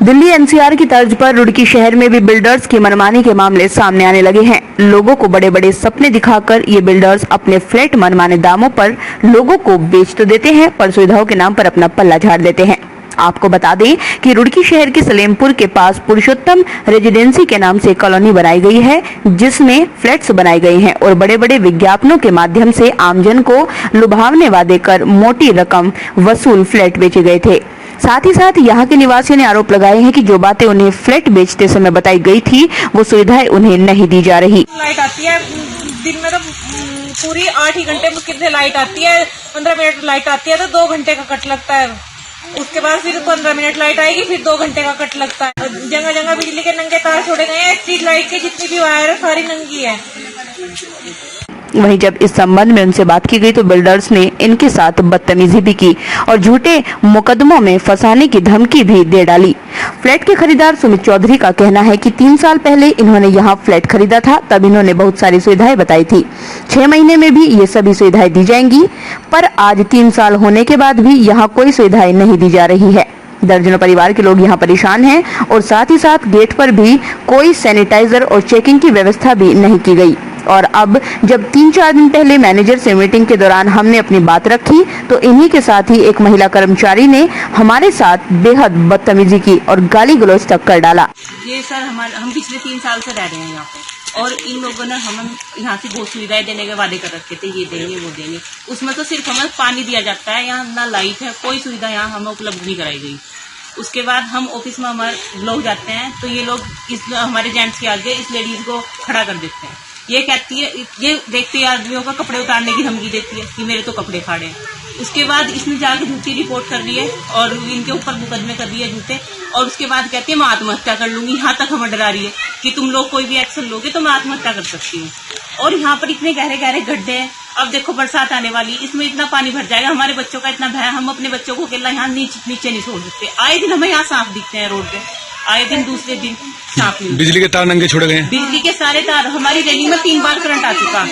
Delhi NCR की तर्ज पर रुड़की शहर में भी बिल्डर्स की मनमानी के मामले सामने आने लगे हैं। लोगों को बड़े बड़े सपने दिखाकर ये बिल्डर्स अपने फ्लैट मनमाने दामों पर लोगों को बेच तो देते हैं, पर सुविधाओं के नाम पर अपना पल्ला झाड़ देते हैं। आपको बता दें कि रुड़की शहर के सलेमपुर के पास पुरुषोत्तम रेजिडेंसी के नाम से कॉलोनी बनाई गई है, जिसमें फ्लैट्स बनाए गए हैं और बड़े बड़े विज्ञापनों के माध्यम से आमजन को लुभावने वादे कर मोटी रकम वसूल फ्लैट बेचे गए थे। साथ ही साथ यहाँ के निवासियों ने आरोप लगाए हैं कि जो बातें उन्हें फ्लैट बेचते समय बताई गई थी, वो सुविधाएं उन्हें नहीं दी जा रही। लाइट आती है दिन में तो पूरी 8 ही घंटे मुश्किल से लाइट आती है, 15 मिनट लाइट आती है तो 2 घंटे का कट लगता है। उसके बाद फिर 15 मिनट लाइट आएगी, फिर 2 घंटे का कट लगता है। जगह जगह बिजली के नंगे तार छोड़े गए हैं, स्ट्रीट लाइट के जितनी भी वायर है सारी नंगी है। वहीं जब इस संबंध में उनसे बात की गई तो बिल्डर्स ने इनके साथ बदतमीजी भी की और झूठे मुकदमों में फंसाने की धमकी भी दे डाली। फ्लैट के खरीदार सुमित चौधरी का कहना है कि 3 साल पहले इन्होंने यहाँ फ्लैट खरीदा था, तब इन्होंने बहुत सारी सुविधाएं बताई थी। 6 महीने में भी ये सभी सुविधाएं दी जाएंगी, पर आज 3 साल होने के बाद भी यहाँ कोई सुविधाएं नहीं दी जा रही है। दर्जनों परिवार के लोग यहाँ परेशान हैं और साथ ही साथ गेट पर भी कोई सैनिटाइजर और चेकिंग की व्यवस्था भी नहीं की गई। और अब जब 3-4 दिन पहले मैनेजर से मीटिंग के दौरान हमने अपनी बात रखी तो इन्हीं के साथ ही एक महिला कर्मचारी ने हमारे साथ बेहद बदतमीजी की और गाली गलौज तक कर डाला। ये सर हम पिछले 3 साल से रह रहे हैं यहाँ पे और इन लोगों ने हम यहाँ से बहुत सुविधाएं देने के वादे कर रखे थे, ये देंगे वो देंगे। उसमें तो सिर्फ हमें पानी दिया जाता है, यहाँ ना लाइट है, कोई सुविधा यहाँ हमें उपलब्ध नहीं कराई गई। उसके बाद हम ऑफिस में हमारे लोग जाते हैं तो ये लोग हमारे जेंट्स के आगे इस लेडीज को खड़ा कर देते हैं। ये कहती है, ये देखते आदमियों का कपड़े उतारने की धमकी देती है कि मेरे तो कपड़े फाड़े हैं। उसके बाद इसने जाकर झूठी रिपोर्ट कर दी है और इनके ऊपर मुकदमे कर दिए झूठे, और उसके बाद कहती है मैं आत्महत्या कर लूंगी। यहाँ तक हमें डरा रही है कि तुम लोग कोई भी एक्शन लोगे तो मैं आत्महत्या कर सकती हूँ। और यहाँ पर इतने गहरे गहरे गड्ढे हैं, अब देखो बरसात आने वाली, इसमें इतना पानी भर जाएगा, हमारे बच्चों का इतना भय, हम अपने बच्चों को अकेला यहाँ नीचे नहीं छोड़ सकते। आए दिन हमें यहाँ सांप दिखते हैं रोड पे, आए दिन दूसरे दिन सांप। बिजली के तार नंगे छोड़े गए, बिजली के सारे तार, हमारी रेलिंग में 3 बार करंट आ चुका,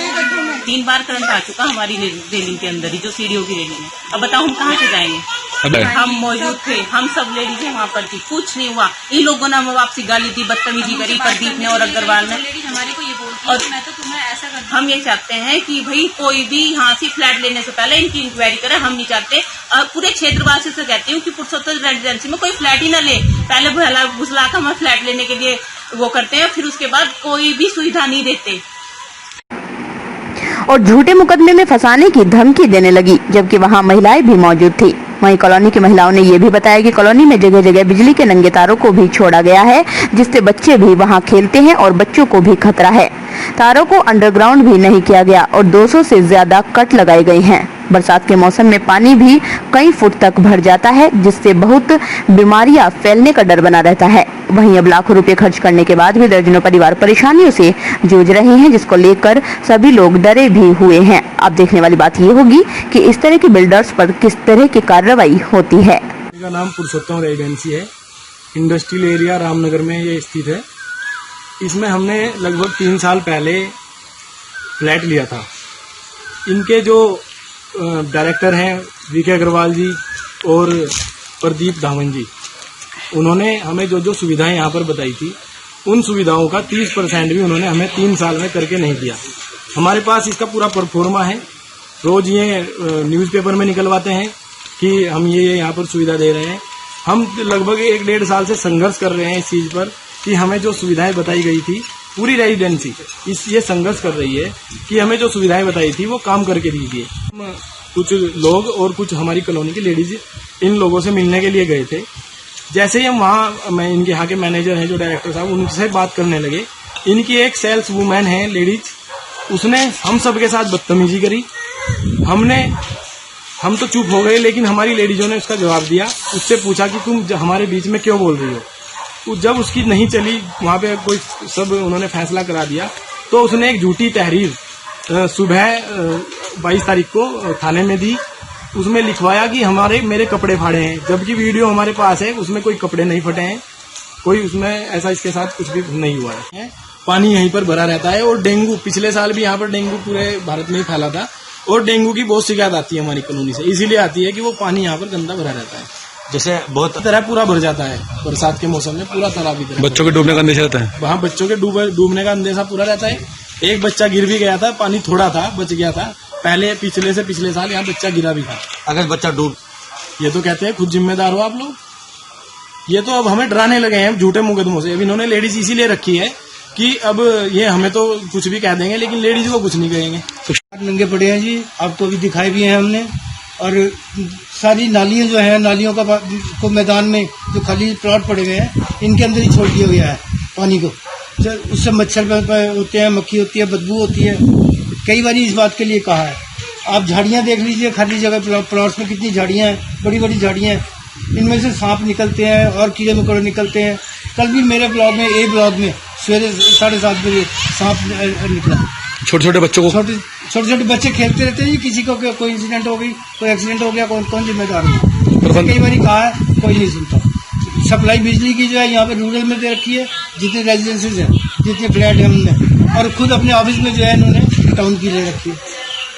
3 बार करंट आ चुका हमारी रेलिंग के अंदर ही, जो सीढ़ियों की रेलिंग है। अब बताओ हम कहाँ से जाएंगे? हम मौजूद थे, हम सब लेडीज वहाँ पर थी, कुछ नहीं हुआ। इन लोगों ने हमें वापसी गाली दी, बदतमीजी करी प्रदीप ने और अग्रवाल ने। हमारे को ये बोलती और मैं तो तुम्हें ऐसा कर, हम ये चाहते हैं कि भाई कोई भी यहाँ से फ्लैट लेने से पहले इनकी इंक्वायरी करे। हम नहीं चाहते, पूरे क्षेत्रवासी से कहती हूँ कि पुरुषोत्तम रेजिडेंसी में कोई फ्लैट ही न ले। पहले भला घुसला कर हम फ्लैट लेने के लिए वो करते हैं, फिर उसके बाद कोई भी सुविधा नहीं देते और झूठे मुकदमे में फंसाने की धमकी देने लगी, जबकि वहां महिलाएं भी मौजूद थी। वहीं कॉलोनी की महिलाओं ने यह भी बताया कि कॉलोनी में जगह जगह बिजली के नंगे तारों को भी छोड़ा गया है, जिससे बच्चे भी वहां खेलते हैं और बच्चों को भी खतरा है। तारों को अंडरग्राउंड भी नहीं किया गया और 200 से ज्यादा कट लगाए गए हैं। बरसात के मौसम में पानी भी कई फुट तक भर जाता है, जिससे बहुत बीमारियां फैलने का डर बना रहता है। वहीं अब लाखों रुपए खर्च करने के बाद भी दर्जनों परिवार परेशानियों से जूझ रहे हैं, जिसको लेकर सभी लोग डरे भी हुए हैं। अब देखने वाली बात ये होगी कि इस तरह के बिल्डर्स पर किस तरह की कार्रवाई होती है। मेरा नाम पुरुषोत्तम रेजिडेंसी है, इंडस्ट्रियल एरिया रामनगर में ये स्थित है। इसमें हमने लगभग 3 साल पहले फ्लैट लिया था। इनके जो डायरेक्टर हैं वीके अग्रवाल जी और प्रदीप धावन जी, उन्होंने हमें जो जो सुविधाएं यहाँ पर बताई थी, उन सुविधाओं का 30% भी उन्होंने हमें 3 साल में करके नहीं दिया। हमारे पास इसका पूरा परफॉर्मा है, रोज ये न्यूज़पेपर में निकलवाते हैं कि हम ये यहाँ पर सुविधा दे रहे हैं। हम लगभग 1-1.5 साल से संघर्ष कर रहे हैं इस चीज़ पर कि हमें जो सुविधाएं बताई गई थी, पूरी रेजिडेंसी ये संघर्ष कर रही है कि हमें जो सुविधाएं बताई थी वो काम करके दीजिए। कुछ लोग और कुछ हमारी कॉलोनी की लेडीज इन लोगों से मिलने के लिए गए थे। जैसे ही हम वहाँ, मैं इनके यहाँ के मैनेजर हैं जो डायरेक्टर साहब, उनसे बात करने लगे। इनकी एक सेल्स वूमेन है लेडीज, उसने हम सबके साथ बदतमीजी करी। हम तो चुप हो गए, लेकिन हमारी लेडीजों ने उसका जवाब दिया। उससे पूछा कि तुम हमारे बीच में क्यों बोल रही हो। जब उसकी नहीं चली, वहाँ पे कोई सब उन्होंने फैसला करा दिया, तो उसने एक झूठी तहरीर सुबह 22 तारीख को थाने में दी। उसमें लिखवाया कि मेरे कपड़े फाड़े हैं, जबकि वीडियो हमारे पास है, उसमें कोई कपड़े नहीं फटे हैं, कोई उसमें ऐसा इसके साथ कुछ भी नहीं हुआ है। पानी यहीं पर भरा रहता है और डेंगू, पिछले साल भी यहाँ पर डेंगू पूरे भारत में ही फैला था और डेंगू की बहुत शिकायत आती है हमारी कॉलोनी से। इसीलिए आती है कि वो पानी यहाँ पर गंदा भरा रहता है। जैसे बहुत तरह पूरा भर जाता है बरसात के मौसम में, पूरा तालाब इधर बच्चों के डूबने का अंदेशा रहता है। वहाँ बच्चों के डूबने का अंदेशा पूरा रहता है। एक बच्चा गिर भी गया था, पानी थोड़ा था, बच गया था। पहले पिछले साल यहाँ बच्चा गिरा भी था। अगर बच्चा डूब, ये तो कहते हैं खुद जिम्मेदार हो आप लोग। ये तो अब हमें डराने लगे हैं झूठे मुकदमों से। अब इन्होंने लेडीज इसीलिए रखी है कि अब ये हमें तो कुछ भी कह देंगे लेकिन लेडीज को कुछ नहीं कहेंगे। नंगे पड़े हैं जी, आपको भी दिखाए भी हैं हमने। और सारी नालियां जो है, नालियों का को मैदान में जो खाली प्लॉट पड़े हुए हैं इनके अंदर ही छोड़ दिया गया है पानी को। उससे मच्छर होते हैं, मक्खी होती है, बदबू होती है। कई बार इस बात के लिए कहा है। आप झाड़ियां देख लीजिए, खाली जगह प्लॉट्स में कितनी झाड़ियां हैं, बड़ी बड़ी झाड़ियां हैं। इनमें से सांप निकलते हैं और कीड़े मकोड़े निकलते हैं। कल भी मेरे ब्लॉक में, ए ब्लॉक में सवेरे 7:30 बजे सांप निकला। छोटे छोटे बच्चों को, छोटे छोटे बच्चे खेलते रहते हैं जी। किसी को कोई इंसिडेंट हो गई, कोई एक्सीडेंट हो गया, कौन जिम्मेदार है? कई बार कहा है, कोई नहीं सुनता। सप्लाई बिजली की जो है यहाँ पे रूरल में दे रखी है, जितने रेजिडेंसेज हैं, जितने फ्लैट हैं उनमें, और खुद अपने ऑफिस में जो है इन्होंने टाउन की ले रखी है।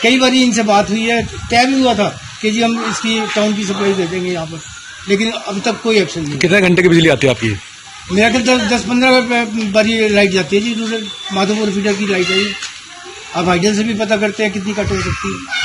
कई बार इनसे बात हुई है, तय भी हुआ था कि जी हम इसकी टाउन की सप्लाई दे देंगे यहाँ पर, लेकिन अब तक कोई एक्शन नहीं। कितने घंटे की बिजली आती है आपकी? मेरा ख्याल 10-15 बारी लाइट जाती है जी। दूसरे माधोपुर फीडर की लाइट है। आप आइडियल से भी पता करते हैं कितनी कट हो सकती है।